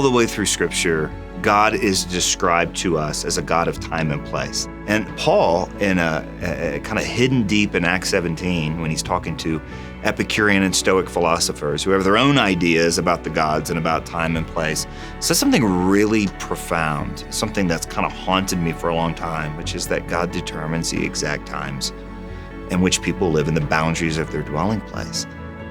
the way through Scripture, God is described to us as a God of time and place. And Paul, in a kind of hidden deep in Acts 17, when he's talking to Epicurean and Stoic philosophers who have their own ideas about the gods and about time and place, says something really profound, something that's kind of haunted me for a long time, which is that God determines the exact times in which people live in the boundaries of their dwelling place.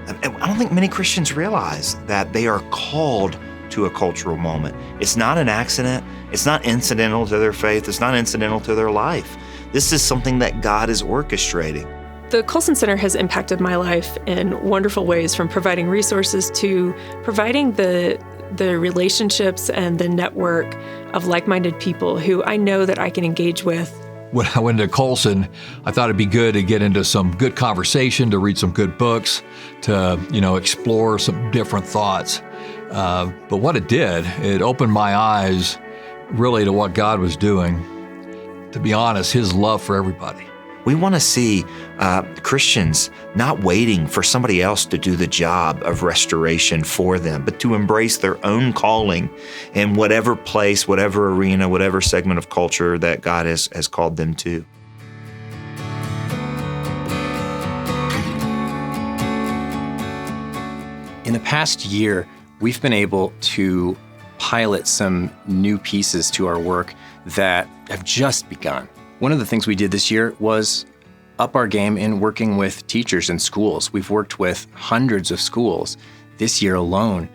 I don't think many Christians realize that they are called to a cultural moment. It's not an accident. It's not incidental to their faith. It's not incidental to their life. This is something that God is orchestrating. The Colson Center has impacted my life in wonderful ways, from providing resources to providing the relationships and the network of like-minded people who I know that I can engage with. When I went to Colson, I thought it'd be good to get into some good conversation, to read some good books, to explore some different thoughts. But what it did, it opened my eyes really to what God was doing. To be honest, His love for everybody. We want to see Christians not waiting for somebody else to do the job of restoration for them, but to embrace their own calling in whatever place, whatever arena, whatever segment of culture that God has called them to. In the past year, we've been able to pilot some new pieces to our work that have just begun. One of the things we did this year was up our game in working with teachers in schools. We've worked with hundreds of schools this year alone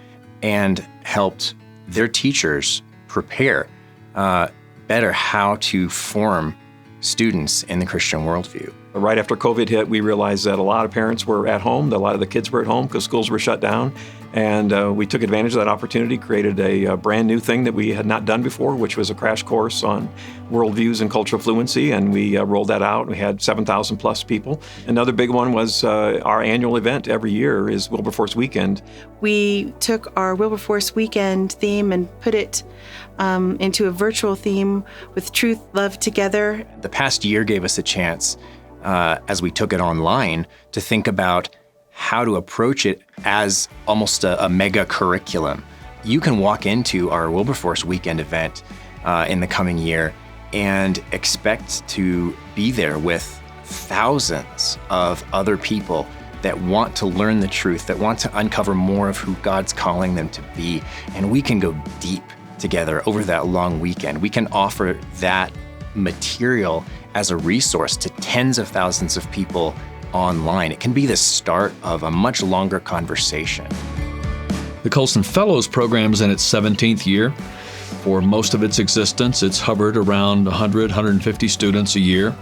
and helped their teachers prepare better how to form students in the Christian worldview. Right after COVID hit, we realized that a lot of parents were at home, that a lot of the kids were at home because schools were shut down. And we took advantage of that opportunity, created a brand new thing that we had not done before, which was a crash course on worldviews and cultural fluency. And we rolled that out. We had 7,000 plus people. Another big one was our annual event every year is Wilberforce Weekend. We took our Wilberforce Weekend theme and put it into a virtual theme with Truth.Love.Together. The past year gave us a chance, as we took it online, to think about how to approach it as almost a mega curriculum. You can walk into our Wilberforce Weekend event in the coming year and expect to be there with thousands of other people that want to learn the truth, that want to uncover more of who God's calling them to be. And we can go deep together over that long weekend. We can offer that material as a resource to tens of thousands of people online. It can be the start of a much longer conversation. The Colson Fellows program is in its 17th year. For most of its existence, it's hovered around 100, 150 students a year.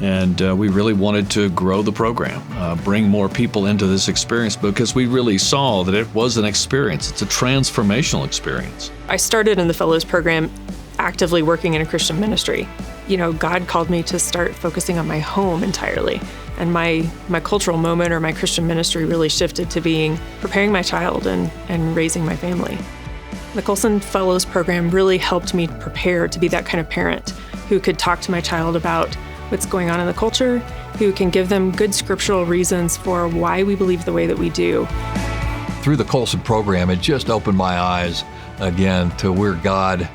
And we really wanted to grow the program, bring more people into this experience, because we really saw that it was an experience. It's a transformational experience. I started in the Fellows program actively working in a Christian ministry. God called me to start focusing on my home entirely. And my cultural moment or my Christian ministry really shifted to being preparing my child and raising my family. The Colson Fellows program really helped me prepare to be that kind of parent who could talk to my child about what's going on in the culture, who can give them good scriptural reasons for why we believe the way that we do. Through the Colson program, it just opened my eyes again to where God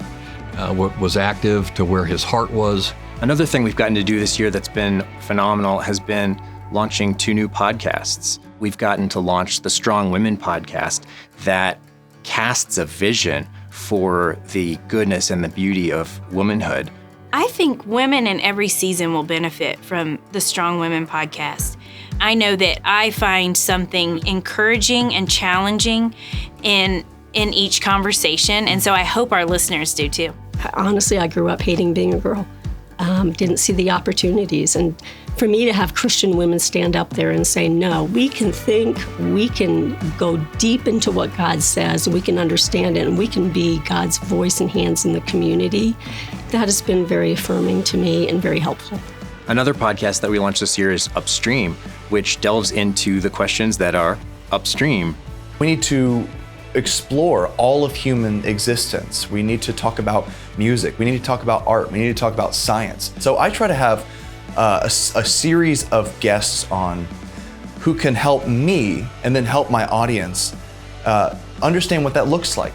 was active, to where His heart was. Another thing we've gotten to do this year that's been phenomenal has been launching 2 new podcasts. We've gotten to launch the Strong Women podcast that casts a vision for the goodness and the beauty of womanhood. I think women in every season will benefit from the Strong Women podcast. I know that I find something encouraging and challenging in each conversation, and so I hope our listeners do too. Honestly, I grew up hating being a girl. Didn't see the opportunities. And for me to have Christian women stand up there and say, no, we can think, we can go deep into what God says, and we can understand it, and we can be God's voice and hands in the community, that has been very affirming to me and very helpful. Another podcast that we launched this year is Upstream, which delves into the questions that are upstream. We need to explore all of human existence. We need to talk about music. We need to talk about art. We need to talk about science. So I try to have a series of guests on who can help me and then help my audience understand what that looks like.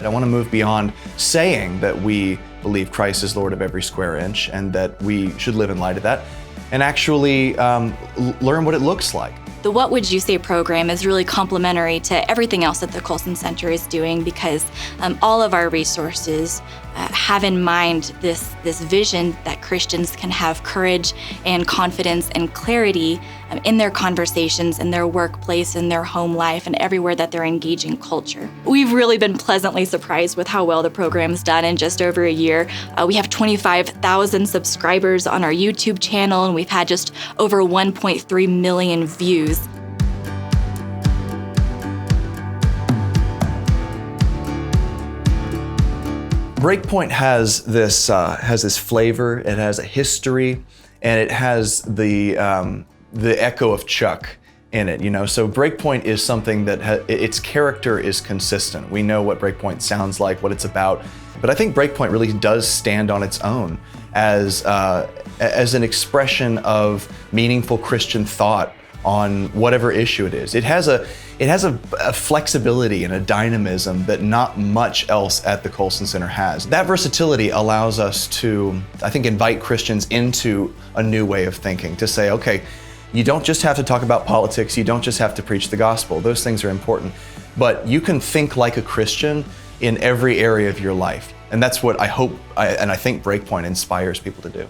I want to move beyond saying that we believe Christ is Lord of every square inch and that we should live in light of that, and actually learn what it looks like. The What Would You Say program is really complementary to everything else that the Colson Center is doing, because all of our resources have in mind this vision that Christians can have courage and confidence and clarity in their conversations, in their workplace, in their home life, and everywhere that they're engaging culture. We've really been pleasantly surprised with how well the program's done in just over a year. We have 25,000 subscribers on our YouTube channel, and we've had just over 1.3 million views. Breakpoint has this flavor. It has a history, and it has the echo of Chuck in it. You know, so Breakpoint is something that its character is consistent. We know what Breakpoint sounds like, what it's about, but I think Breakpoint really does stand on its own as an expression of meaningful Christian thought on whatever issue it is. It has a flexibility and a dynamism that not much else at the Colson Center has. That versatility allows us to, I think, invite Christians into a new way of thinking, to say, okay, you don't just have to talk about politics, you don't just have to preach the gospel. Those things are important, but you can think like a Christian in every area of your life. And that's what I hope, and I think Breakpoint inspires people to do.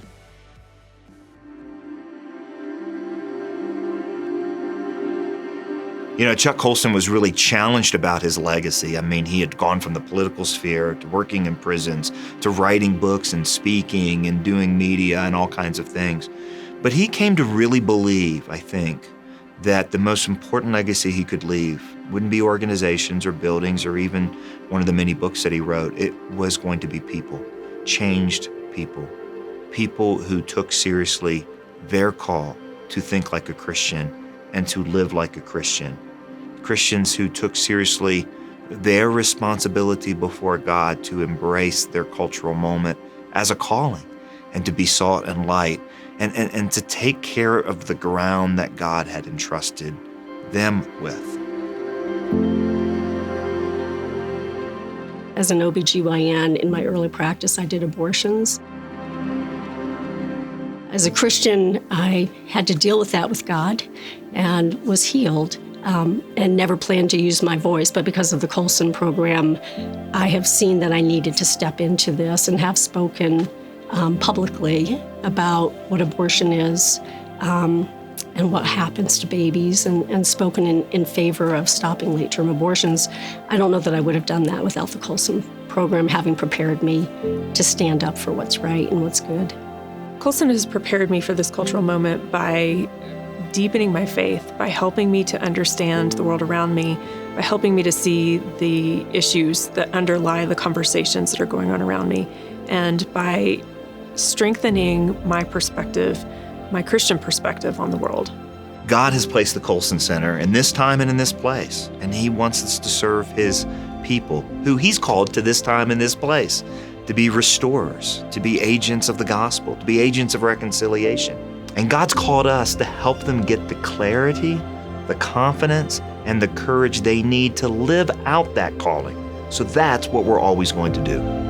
You know, Chuck Colson was really challenged about his legacy. I mean, he had gone from the political sphere to working in prisons to writing books and speaking and doing media and all kinds of things. But he came to really believe, I think, that the most important legacy he could leave wouldn't be organizations or buildings or even one of the many books that he wrote. It was going to be people, changed people, people who took seriously their call to think like a Christian and to live like a Christian. Christians who took seriously their responsibility before God to embrace their cultural moment as a calling and to be salt and light and to take care of the ground that God had entrusted them with. As an OBGYN in my early practice, I did abortions. As a Christian, I had to deal with that with God and was healed and never planned to use my voice. But because of the Colson program, I have seen that I needed to step into this and have spoken publicly about what abortion is and what happens to babies and spoken in favor of stopping late-term abortions. I don't know that I would have done that without the Colson program having prepared me to stand up for what's right and what's good. Colson has prepared me for this cultural moment by deepening my faith, by helping me to understand the world around me, by helping me to see the issues that underlie the conversations that are going on around me, and by strengthening my perspective, my Christian perspective on the world. God has placed the Colson Center in this time and in this place, and He wants us to serve His people, who He's called to this time and this place, to be restorers, to be agents of the gospel, to be agents of reconciliation. And God's called us to help them get the clarity, the confidence, and the courage they need to live out that calling. So that's what we're always going to do.